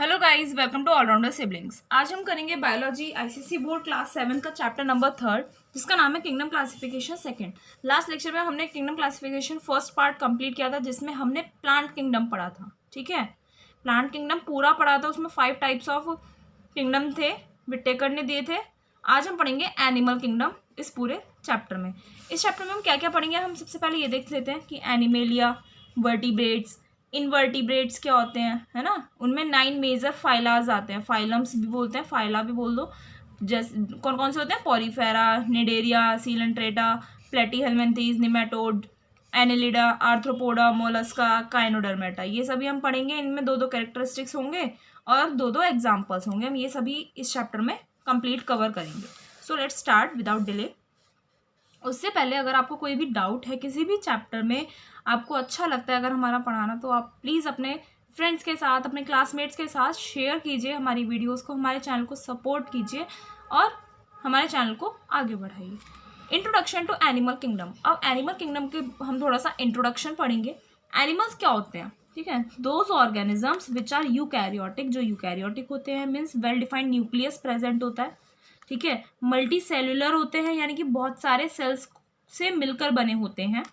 Hello guys, welcome to allrounder siblings. आज हम करेंगे बायोलॉजी आईसीएसई बोर्ड क्लास 7 का चैप्टर नंबर 3 जिसका नाम है kingdom classification second. Last lecture में हमने kingdom classification first part complete किया था जिसमें हमने प्लांट किंगडम पढ़ा था। ठीक है, प्लांट किंगडम पूरा पढ़ा था, उसमें 5 टाइप्स ऑफ किंगडम थे, विटेकर ने दिए थे। आज हम पढ़ेंगे एनिमल किंगडम इस पूरे चैप्टर में। इस चैप्टर में हम क्या क्या पढ़ेंगे, हम सबसे पहले ये देख लेते हैं कि एनिमेलिया, वर्टिब्रेट्स, इनवर्टिब्रेट्स क्या होते हैं, है ना। उनमें 9 मेजर फाइलाज आते हैं, फाइलम्स भी बोलते हैं, फाइला भी बोल दो। जैसे कौन कौन से होते हैं, Porifera, Cnidaria, Coelenterata, Platyhelminthes, nematode, Annelida, arthropoda, Mollusca, काइनोडर्मेटा, ये सभी हम पढ़ेंगे। इनमें 2-2 कैरेक्टरिस्टिक्स होंगे और 2-2 एग्जाम्पल्स होंगे। हम ये सभी इस चैप्टर में कंप्लीट कवर करेंगे। So let's start without delay. उससे पहले अगर आपको कोई भी डाउट है किसी भी चैप्टर में, आपको अच्छा लगता है अगर हमारा पढ़ाना, तो आप प्लीज़ अपने फ्रेंड्स के साथ, अपने क्लासमेट्स के साथ शेयर कीजिए हमारी वीडियोस को, हमारे चैनल को सपोर्ट कीजिए और हमारे चैनल को आगे बढ़ाइए। Introduction to animal kingdom. अब एनिमल किंगडम के हम थोड़ा सा इंट्रोडक्शन पढ़ेंगे। एनिमल्स क्या होते हैं, ठीक है, those organisms which are eukaryotic, जो यूकैरियोटिक होते हैं, means well defined nucleus present होता है। ठीक है, मल्टी सेल्यूलर होते हैं, यानी कि बहुत सारे सेल्स से मिलकर बने होते हैं।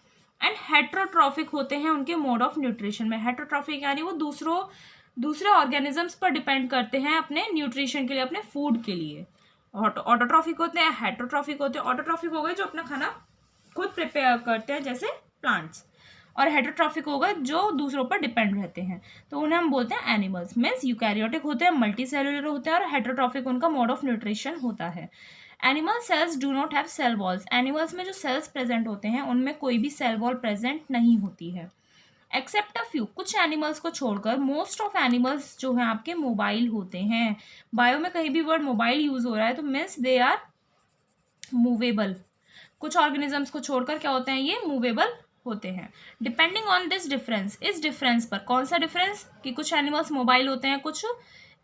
एंड हेट्रोट्रॉफिक होते हैं उनके मोड ऑफ न्यूट्रिशन में। हेट्रोट्रॉफिक यानी वो दूसरे ऑर्गेनिजम्स पर डिपेंड करते हैं अपने न्यूट्रिशन के लिए, अपने फूड के लिए। ऑटोट्रॉफिक होते हैं, हेट्रोट्रॉफिक होते हैं। ऑटोट्रॉफिक हो गए जो अपना खाना खुद प्रिपेयर करते हैं जैसे प्लांट्स, और हेट्रोट्रॉफिक होगा जो दूसरों पर डिपेंड रहते हैं, तो उन्हें हम बोलते हैं एनिमल्स। मीन्स यूकैरियोटिक होते हैं, मल्टी सेलुलर होते हैं और हेट्रोट्रॉफिक उनका मोड ऑफ न्यूट्रिशन होता है। Animal cells do not have cell walls. Animals में जो सेल्स प्रेजेंट होते हैं उनमें कोई भी सेल वॉल प्रेजेंट नहीं होती है, एक्सेप्ट अ फ्यू, कुछ एनिमल्स को छोड़कर। मोस्ट ऑफ एनिमल्स जो हैं आपके मोबाइल होते हैं। बायो में कहीं भी वर्ड मोबाइल यूज हो रहा है तो मीन्स दे आर मूवेबल। कुछ ऑर्गेनिजम्स को छोड़कर क्या होते हैं, ये मूवेबल होते हैं। डिपेंडिंग ऑन दिस डिफरेंस, इस डिफरेंस पर, कौन सा डिफरेंस, कि कुछ एनिमल्स मोबाइल होते हैं, कुछ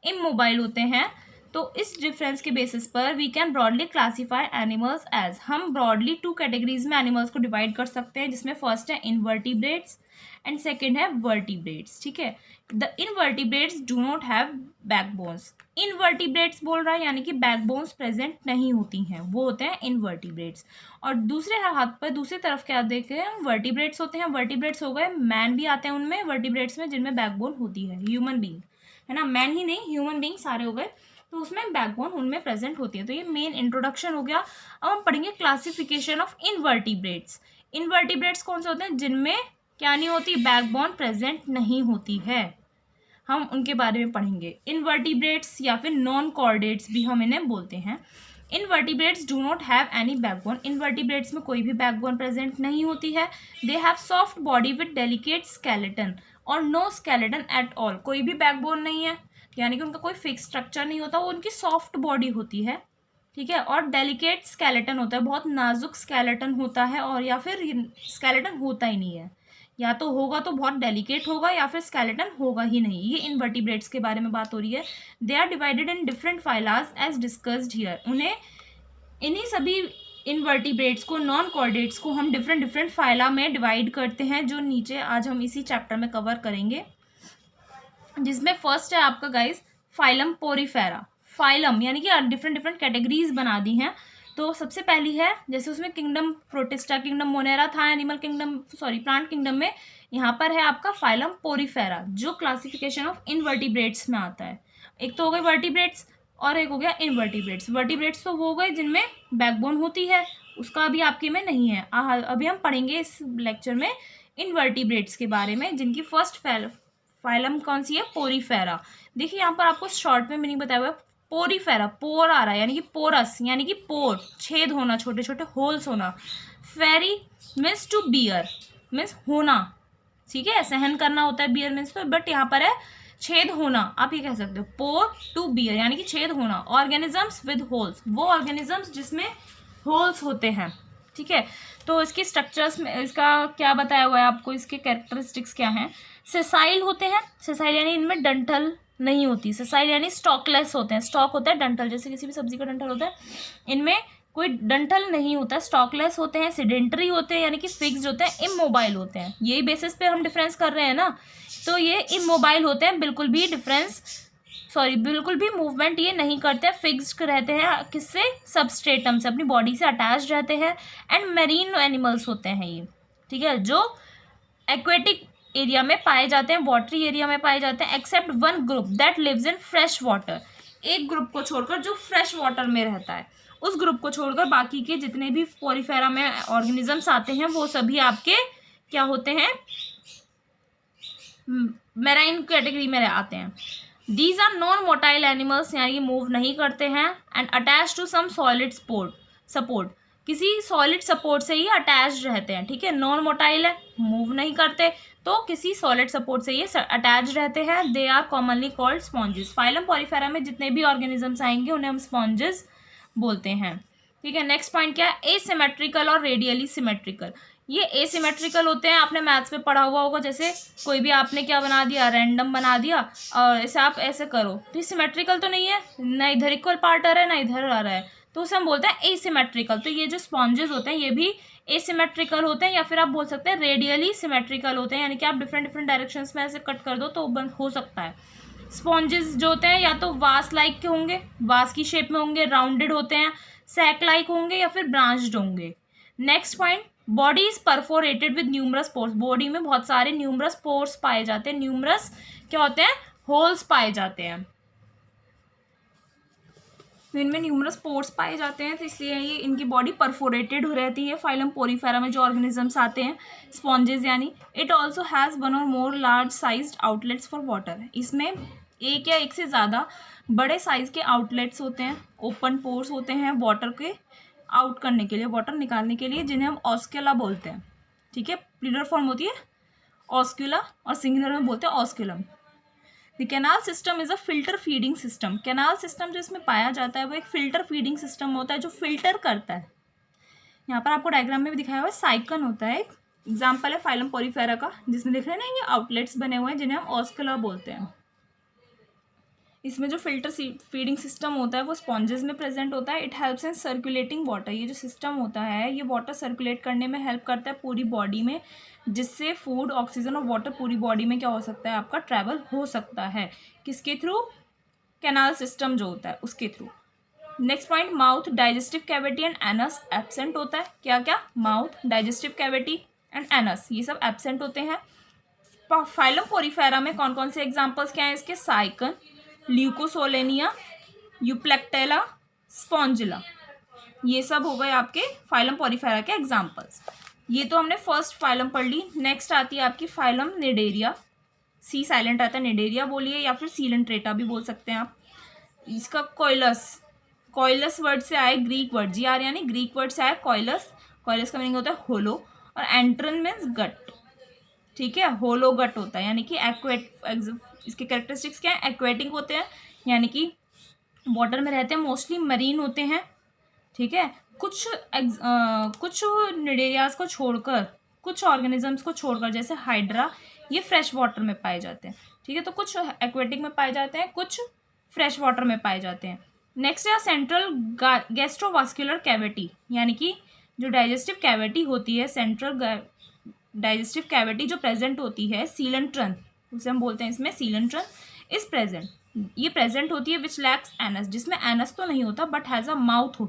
इमोबाइल होते हैं, तो इस डिफरेंस के बेसिस पर we can broadly classify animals as, हम ब्रॉडली 2 कैटेगरीज में एनिमल्स को डिवाइड कर सकते हैं, जिसमें फर्स्ट है इनवर्टिब्रेट्स एंड सेकेंड है वर्टिब्रेट्स। ठीक है, the invertebrates do not have backbones. Invertebrates बोल रहा है यानी कि बैकबोन्स प्रेजेंट नहीं होती हैं, वो होते हैं इनवर्टिब्रेट्स। और दूसरे हाथ पर दूसरी तरफ क्या देखे हैं, वर्टिब्रेट्स होते हैं। वर्टिब्रेट्स हो गए, मैन भी आते हैं उनमें वर्टिब्रेट्स में, जिनमें बैकबोन होती है, ह्यूमन बींग, है ना, मैन ही नहीं, ह्यूमन बींग सारे हो गए, तो उसमें बैकबोन उनमें प्रेजेंट होती है। तो ये मेन इंट्रोडक्शन हो गया। अब हम पढ़ेंगे क्लासिफिकेशन ऑफ इनवर्टिब्रेट्स। इनवर्टिब्रेट्स कौन से होते हैं, जिनमें क्या नहीं होती, बैकबोन प्रेजेंट नहीं होती है, हम उनके बारे में पढ़ेंगे। इनवर्टिब्रेट्स या फिर नॉन कॉर्डेट्स भी हम इन्हें बोलते हैं। Invertebrates do not have any backbone. Invertebrates में कोई भी बैकबोन प्रेजेंट नहीं होती है। They have soft body with delicate skeleton और नो स्केलेटन एट ऑल। कोई भी बैकबोन नहीं है, यानी कि उनका कोई फिक्स स्ट्रक्चर नहीं होता, वो उनकी सॉफ्ट बॉडी होती है। ठीक है, और डेलिकेट स्केलेटन होता है, बहुत नाजुक स्केलेटन होता है, और या फिर स्केलेटन होता ही नहीं है, या तो होगा तो बहुत डेलिकेट होगा या फिर स्केलेटन होगा ही नहीं। ये इनवर्टिब्रेट्स के बारे में बात हो रही है। They are divided in different phyla as discussed here. उन्हें, इन्हीं सभी इनवर्टिब्रेट्स को, नॉन कॉर्डेट्स को हम डिफरेंट फाइला में डिवाइड करते हैं, जो नीचे आज हम इसी चैप्टर में कवर करेंगे, जिसमें फर्स्ट है आपका गाइस फाइलम पोरीफेरा। फाइलम यानी कि डिफरेंट कैटेगरीज बना दी हैं। तो सबसे पहली है, जैसे उसमें किंगडम प्रोटिस्टा, किंगडम मोनेरा था animal kingdom, sorry plant kingdom में, यहाँ पर है आपका फाइलम पोरीफेरा, जो क्लासिफिकेशन ऑफ इनवर्टिब्रेट्स में आता है। एक तो हो गए वर्टिब्रेट्स और एक हो गया इनवर्टिब्रेट्स। वर्टिब्रेट्स तो वो हो गए जिनमें बैकबोन होती है, उसका अभी आपके में नहीं है। अभी हम पढ़ेंगे इस लेक्चर में इनवर्टिब्रेट्स के बारे में, जिनकी फर्स्ट फाइलम कौन सी है, पोरीफेरा। देखिए यहाँ पर आपको शॉर्ट में मीनिंग बताया हुआ है, पोरीफेरा, पोर आ रहा है यानी कि पोरस, यानी कि पोर, छेद होना, छोटे छोटे होल्स होना। फेरी मीन्स टू बियर, मीन्स होना, ठीक है, सहन करना होता है, बियर मीन्स तो, बट यहाँ पर है छेद होना, आप ये कह सकते हो, पोर टू बियर यानी कि छेद होना। ऑर्गेनिजम्स विद होल्स, वो ऑर्गेनिजम्स जिसमें होल्स होते हैं। ठीक है, तो इसके स्ट्रक्चर्स में इसका क्या बताया हुआ है आपको, इसके कैरेक्टरिस्टिक्स क्या हैं। सेसाइल होते हैं, सेसाइल यानी इनमें डंठल नहीं होती। सेसाइल यानी स्टॉकलेस होते हैं, स्टॉक होता है डंठल, जैसे किसी भी सब्जी का डंठल होता है, इनमें कोई डंठल नहीं होता, स्टॉकलेस होते हैं। सिडेंटरी होते हैं यानी कि फिक्स्ड होते हैं। इमोबाइल होते हैं, यही बेसिस पे हम डिफरेंस कर रहे हैं ना, तो ये इमोबाइल होते हैं, बिल्कुल भी डिफरेंस सॉरी बिल्कुल भी मूवमेंट ये नहीं करते हैं, फिक्स्ड रहते हैं किससे, सबस्ट्रेटम से, अपनी बॉडी से अटैच रहते हैं। एंड मेरीन एनिमल्स होते हैं ये, ठीक है, जो एक्वेटिक एरिया में पाए जाते हैं, वाटरी एरिया में पाए जाते हैं, except one group that lives in fresh water. एक ग्रुप को छोड़कर जो फ्रेश वाटर में रहता है, उस ग्रुप को छोड़कर बाकी के जितने भी पोरीफेरा में ऑर्गेनिजम्स आते हैं वो सभी आपके क्या होते हैं, मैराइन कैटेगरी में आते हैं। These are non motile animals, यानी कि मूव नहीं करते हैं। And attach to some solid support, किसी सॉलिड सपोर्ट से ही अटैच रहते हैं, ठीक है। नॉन मोटाइल है, मूव नहीं करते, तो किसी सॉलिड सपोर्ट से ये अटैच रहते हैं। They are commonly called sponges. Phylum porifera में जितने भी ऑर्गेनिजम्स आएंगे उन्हें हम स्पॉन्जेस बोलते हैं, ठीक है। नेक्स्ट पॉइंट क्या है, एसिमेट्रिकल और रेडियली सिमेट्रिकल। ये एसिमेट्रिकल होते हैं, आपने मैथ्स में पढ़ा हुआ होगा, जैसे कोई भी आपने क्या बना दिया, रैंडम बना दिया और ऐसे आप ऐसे करो, तो ये सिमेट्रिकल तो नहीं है, ना इधर इक्वल पार्ट आ रहा है ना इधर आ रहा है, तो उसे हम बोलते हैं एसिमेट्रिकल। तो ये जो स्पॉन्जेस होते हैं ये भी एसिमेट्रिकल होते हैं, या फिर आप बोल सकते हैं रेडियली सिमेट्रिकल होते हैं, यानी कि आप डिफरेंट डिफरेंट डायरेक्शंस में ऐसे कट कर दो तो बंद हो सकता है। स्पॉन्जेस जो होते हैं या तो वास लाइक के होंगे, वास की शेप में होंगे, राउंडेड होते हैं, सैक लाइक होंगे, या फिर ब्रांच्ड होंगे। Next point, body is perforated with numerous pores. Body में बहुत सारे न्यूमरस पोर्स पाए जाते हैं, न्यूमरस क्या होते हैं, होल्स पाए जाते हैं, इनमें न्यूमरस पोर्स पाए जाते हैं, तो इसलिए ये इनकी बॉडी परफोरेटेड हो रहती है। फाइलम पोरीफेरा में जो ऑर्गेनिजम्स आते हैं स्पॉन्जेस, यानी इट ऑल्सो हैज़ वन और मोर large sized outlets for water. इसमें एक या एक से ज़्यादा बड़े साइज के आउटलेट्स होते हैं, ओपन पोर्स होते हैं वाटर के आउट करने के लिए, वाटर निकालने के लिए, जिन्हें हम ऑस्क्यूला बोलते हैं, ठीक है। प्लूरल फॉर्म होती है ऑस्क्यूला और सिंगुलर में बोलते हैं osculum. The canal system is a filter feeding system. Canal system जो इसमें पाया जाता है वो एक फिल्टर फीडिंग सिस्टम होता है जो फिल्टर करता है। यहाँ पर आपको डायग्राम में भी दिखाया हुआ है, साइकन होता है, एक एग्जाम्पल है फाइलम पोरीफेरा का, जिसमें देख रहे हैं ना ये आउटलेट्स बने हुए हैं जिन्हें हम ऑस्क्यूला बोलते हैं। इसमें जो फिल्टर फीडिंग सिस्टम होता है वो स्पॉन्जेस में प्रेजेंट होता है। It helps in circulating water. ये जो सिस्टम होता है ये वाटर सर्कुलेट करने में हेल्प करता है पूरी बॉडी में, जिससे फूड, ऑक्सीजन और वाटर पूरी बॉडी में क्या हो सकता है, आपका ट्रैवल हो सकता है। किसके थ्रू, कैनाल सिस्टम जो होता है उसके through. Next point, mouth, digestive cavity and anus absent होता है। क्या क्या, mouth, digestive cavity and anus, ये सब एब्सेंट होते हैं। फाइलम पोरीफेरा में कौन कौन से एग्जाम्पल्स क्या हैं इसके, साइकन, ल्यूकोसोलेनिया, यूप्लेक्टेला, स्पॉन्जिला, ये सब हो गए आपके फाइलम पोरीफेरा के एग्जाम्पल्स। ये तो हमने फर्स्ट फाइलम पढ़ ली। नेक्स्ट आती है आपकी फाइलम निडेरिया, सी साइलेंट आता है, निडेरिया बोलिए या फिर सीलेंट्रेटा भी बोल सकते हैं आप। इसका कोइलस वर्ड से आए, ग्रीक वर्ड, जी आर यानी ग्रीक वर्ड से आए कोइलस। कोइलस का मीनिंग होता है होलो, और एंट्रन मीन्स गट, ठीक है, होलो गट होता है, यानी कि इसके कैरेक्टरिस्टिक्स क्या है, एक्वेटिक होते हैं, यानी कि वाटर में रहते हैं, मोस्टली मरीन होते हैं, ठीक है। कुछ निडेरियाज को छोड़कर, कुछ ऑर्गेनिजम्स को छोड़कर, जैसे हाइड्रा, ये फ्रेश वाटर में पाए जाते हैं, ठीक है। तो कुछ एक्वेटिक में पाए जाते हैं, कुछ फ्रेश वाटर में पाए जाते हैं। नेक्स्ट है सेंट्रल गैस्ट्रोवास्कुलर कैविटी, यानी कि जो डाइजेस्टिव कैविटी होती है, सेंट्रल डाइजेस्टिव कैविटी जो प्रेजेंट होती है, सीलेंट्रन उसे हम बोलते हैं, इसमें सीलेंट्रन इज प्रेजेंट, ये प्रेजेंट होती है, विच लैक्स एनस, जिसमें एनस तो नहीं होता बट हैज़ अ माउथ हो,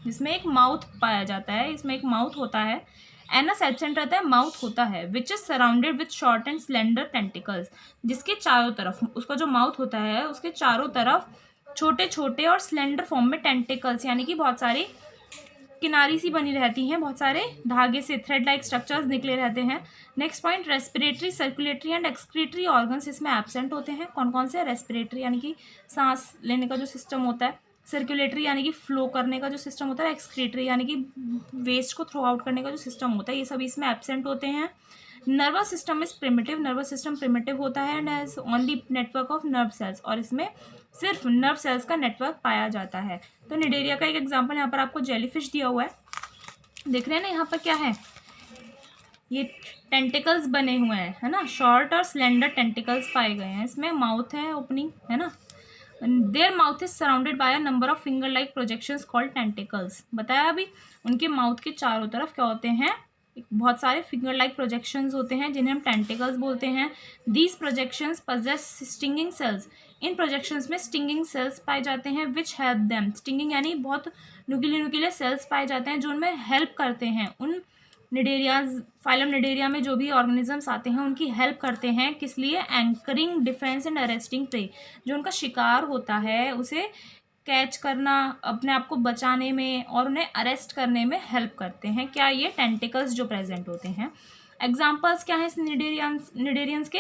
जिसमें एक माउथ पाया जाता है, इसमें एक माउथ होता है। एनस एब्सेंट रहता है, माउथ होता है, which is surrounded with short and slender tentacles, जिसके चारों तरफ, उसका जो माउथ होता है उसके चारों तरफ छोटे छोटे और स्लेंडर फॉर्म में टेंटिकल्स, यानी कि बहुत सारी किनारी सी बनी रहती हैं, बहुत सारे धागे से थ्रेड लाइक स्ट्रक्चर्स निकले रहते हैं। Next point, respiratory, circulatory and excretory organs इसमें एब्सेंट होते हैं। कौन कौन से, रेस्पिरेटरी यानी कि सांस लेने का जो सिस्टम होता है, सर्कुलेटरी यानी कि फ्लो करने का जो सिस्टम होता है, एक्सक्रीटरी यानी कि वेस्ट को थ्रो आउट करने का जो सिस्टम होता है, ये सब इसमें एब्सेंट होते हैं। Nervous system is primitive, nervous system primitive होता है and has only network of nerve cells, और इसमें सिर्फ नर्व सेल्स का नेटवर्क पाया जाता है। तो निडेरिया का एक एग्जांपल यहाँ पर आपको जेलीफिश दिया हुआ है, देख रहे हैं ना, यहाँ पर क्या है, ये टेंटिकल्स बने हुए हैं, है ना, शॉर्ट और स्लेंडर टेंटिकल्स पाए गए हैं, इसमें माउथ है, ओपनिंग है ना, their mouth is surrounded by a number of finger like projections called tentacles. बताया अभी, उनके माउथ के चारों तरफ क्या होते हैं, बहुत सारे फिंगर लाइक प्रोजेक्शंस होते हैं जिन्हें हम टेंटिकल्स बोलते हैं। These projections possess stinging cells. In projections में स्टिंगिंग सेल्स पाए जाते हैं विच हेल्प देम। स्टिंगिंग यानी बहुत नुकीले नुकीले सेल्स पाए जाते हैं जो उनमें हेल्प करते हैं, उन निडेरियाज फाइलम निडेरिया में जो भी ऑर्गेनिजम्स आते हैं उनकी हेल्प करते हैं। किस लिए? Anchoring, defence and arresting prey. जो उनका शिकार होता है उसे कैच करना, अपने आप को बचाने में और उन्हें अरेस्ट करने में हेल्प करते हैं। क्या? ये टेंटिकल्स जो प्रेजेंट होते हैं। एग्जाम्पल्स क्या है निडेरियंस के?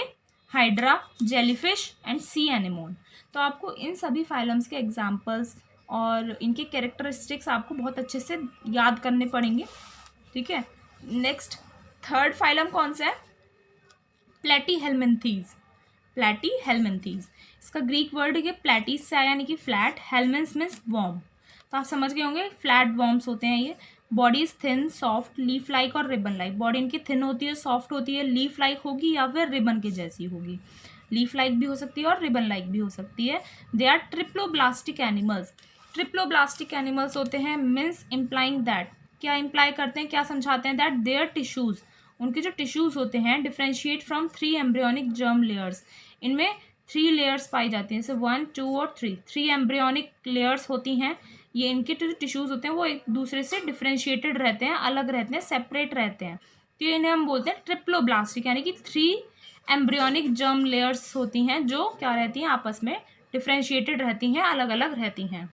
हाइड्रा, जेलीफिश एंड सी एनेमोन। तो आपको इन सभी फाइलम्स के एग्जाम्पल्स और इनके कैरेक्टरिस्टिक्स आपको बहुत अच्छे से याद करने पड़ेंगे, ठीक है। नेक्स्ट थर्ड फाइलम कौन सा है? प्लेटीहेल्मिन्थीज। प्लेटीहेल्मिन्थीज, इसका ग्रीक वर्ड ये प्लेटिस से आया यानी कि फ्लैट, हेलमेंस मीन्स वॉर्म। तो आप समझ गए होंगे फ्लैट वॉर्म्स होते हैं ये। Body is thin, soft, leaf like और रिबन लाइक। बॉडी इनकी थिन होती है, सॉफ्ट होती है, लीफ लाइक होगी या फिर रिबन के जैसी होगी। लीफ लाइक भी हो सकती है और रिबन लाइक भी हो सकती है। They are triploblastic animals. Triploblastic animals होते हैं मीन्स इम्प्लाइंग दैट, क्या इम्प्लाई करते हैं, क्या समझाते हैं? दैट देयर टिश्यूज, उनके जो टिश्यूज होते हैं differentiate from 3 embryonic germ layers. इनमें 3 लेयर्स पाई जाती हैं, जैसे 1, 2 और 3 एम्ब्रियोनिक लेयर्स होती हैं। ये इनके जो टिश्यूज होते हैं वो एक दूसरे से डिफ्रेंशिएटेड रहते हैं, अलग रहते हैं, सेपरेट रहते हैं। तो इन्हें हम बोलते हैं ट्रिप्लोब्लास्टिक, यानी कि 3 एम्ब्रियोनिक जर्म लेयर्स होती हैं जो क्या रहती हैं, आपस में डिफ्रेंशिएटेड रहती हैं, अलग अलग रहती हैं।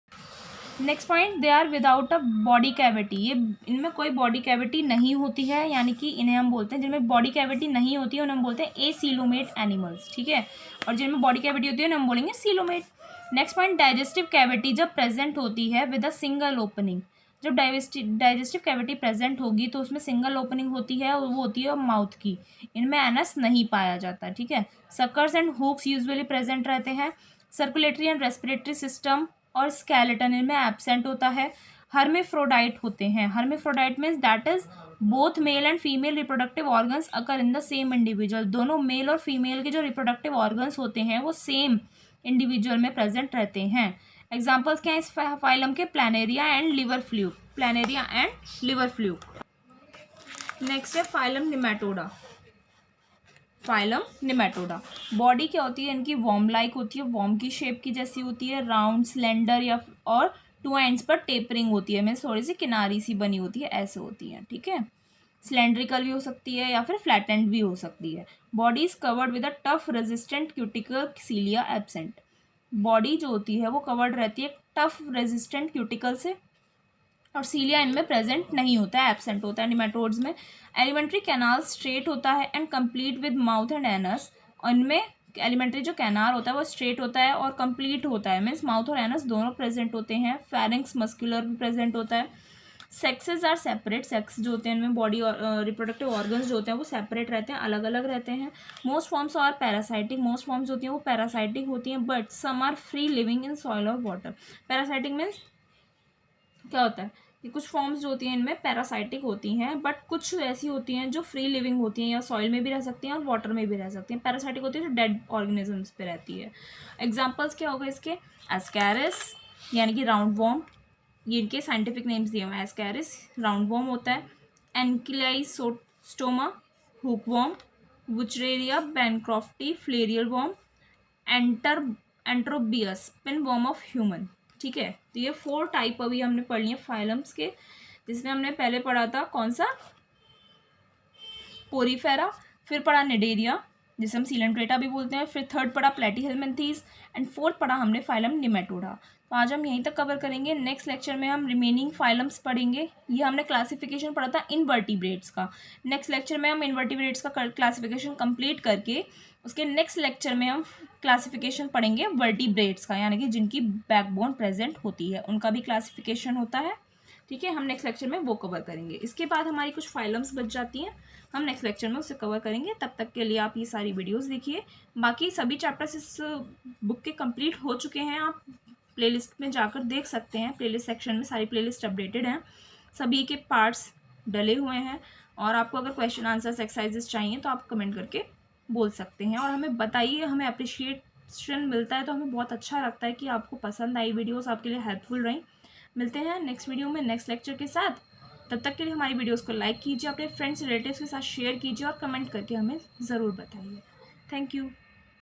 Next point, they are without a body cavity. ये इनमें कोई बॉडी कैविटी नहीं होती है, यानी कि इन्हें हम बोलते हैं, जिनमें बॉडी कैविटी नहीं होती है उन्हें हम बोलते हैं एसीलोमेट एनिमल्स, ठीक है। और जिनमें बॉडी कैविटी होती है उन्हें हम बोलेंगे coelomate. Next point, digestive cavity जब प्रेजेंट होती है विद अ सिंगल ओपनिंग। जब डाइजेस्टिव कैविटी प्रेजेंट होगी तो उसमें सिंगल ओपनिंग होती है और वो होती है माउथ की। इनमें एनस नहीं पाया जाता, ठीक है। Suckers and hooks usually present रहते हैं। सर्कुलेटरी एंड रेस्पिरेटरी सिस्टम और स्केलेटन इनमें एब्सेंट होता है। हर्मेफ्रोडाइट होते हैं। Hermaphrodite means that is both male and female reproductive organs occur in the same individual. दोनों मेल और फीमेल के जो रिप्रोडक्टिव ऑर्गन्स होते हैं वो सेम इंडिविजुअल में प्रेजेंट रहते हैं। एग्जाम्पल्स क्या है इस फाइलम के? Planaria and liver fluke. Planaria and liver fluke. Next है phylum nematoda. Phylum nematoda, body क्या होती है इनकी? वॉर्म लाइक होती है, वॉर्म की शेप की जैसी होती है, राउंड, स्लेंडर या और 2 एंड्स पर टेपरिंग होती है, मीन्स थोड़ी सी किनारी सी बनी होती है, ऐसे होती है, ठीक है। सिलेंड्रिकल भी हो सकती है या फिर फ्लैटेंड भी हो सकती है। Body is covered with a tough resistant cuticle cilia absent. Body जो होती है वो कवर्ड रहती है टफ रेजिस्टेंट क्यूटिकल से और सीलिया इनमें प्रेजेंट नहीं होता है, एब्सेंट होता है निमेटोड्स में। एलिमेंट्री कैनाल स्ट्रेट होता है and complete with mouth and anus. और इनमें एलिमेंट्री जो कैनाल होता है वो स्ट्रेट होता है और कंप्लीट होता है, मीन्स माउथ और एनस दोनों प्रेजेंट होते हैं। फेरिंक्स मस्कुलर भी प्रेजेंट होता है। सेक्सेस आर सेपरेट, सेक्स जो होते हैं इनमें बॉडी और रिप्रोडक्टिव ऑर्गन्स जो होते हैं वो सेपरेट रहते हैं, अलग अलग रहते हैं। Most forms are parasitic, most forms होती हैं वो पैरासाइटिक होती हैं, but some are free living in soil और वाटर। पैरासाइटिक मीन्स क्या होता है कि कुछ फॉर्म्स जो होती हैं इनमें पैरासाइटिक होती हैं, बट कुछ ऐसी होती हैं जो फ्री लिविंग होती हैं, या सॉइल में भी रह सकती हैं और वाटर में भी रह सकती हैं। पैरासाइटिक होती है जो डेड ऑर्गेनिजम्स पे रहती है। एग्जाम्पल्स क्या होगा इसके? एस्कैरिस यानी कि राउंड वॉर्म, ये इनके साइंटिफिक नेम्स दिए हुए हैं। एस्कैरिस राउंड वॉर्म होता है। Ancylostoma hookworm, Wuchereria bancrofti filarial worm, Enterobius pinworm of human, ठीक है। तो ये 4 टाइप अभी हमने पढ़ लिए फाइलम्स के, जिसमें हमने पहले पढ़ा था कौन सा? पोरीफेरा, फिर पढ़ा निडेरिया जिसे हम सीलेंट्रेटा भी बोलते हैं, फिर थर्ड पढ़ा प्लेटीहेल्मिन्थीज एंड फोर्थ पढ़ा हमने फाइलम निमेटोडा। तो आज हम यहीं तक कवर करेंगे। नेक्स्ट लेक्चर में हम रिमेनिंग फाइलम्स पढ़ेंगे। ये हमने क्लासिफिकेशन पढ़ा था इनवर्टिब्रेट्स का। नेक्स्ट लेक्चर में हम इनवर्टिब्रेट्स का क्लासिफिकेशन कंप्लीट करके उसके नेक्स्ट लेक्चर में हम क्लासिफिकेशन पढ़ेंगे वर्टिब्रेट्स का, यानी कि जिनकी बैकबोन प्रेजेंट होती है उनका भी क्लासिफिकेशन होता है, ठीक है। हम नेक्स्ट लेक्चर में वो कवर करेंगे। इसके बाद हमारी कुछ फाइलम्स बच जाती हैं, हम नेक्स्ट लेक्चर में उसे कवर करेंगे। तब तक के लिए आप ये सारी वीडियोस देखिए। बाकी सभी चैप्टर्स इस बुक के कंप्लीट हो चुके हैं, आप प्लेलिस्ट में जाकर देख सकते हैं। प्लेलिस्ट सेक्शन में सारी प्लेलिस्ट अपडेटेड हैं, सभी के पार्ट्स डले हुए हैं। और आपको अगर क्वेश्चन आंसर्स एक्सरसाइजेस चाहिए तो आप कमेंट करके बोल सकते हैं और हमें बताइए। हमें अप्रिशिएशन मिलता है तो हमें बहुत अच्छा लगता है कि आपको पसंद आई वीडियोस, आपके लिए हेल्पफुल रही। मिलते हैं नेक्स्ट वीडियो में नेक्स्ट लेक्चर के साथ। तब तक के लिए हमारी वीडियोज़ को लाइक कीजिए, अपने फ्रेंड्स रिलेटिव्स के साथ शेयर कीजिए और कमेंट करके हमें ज़रूर बताइए। Thank you.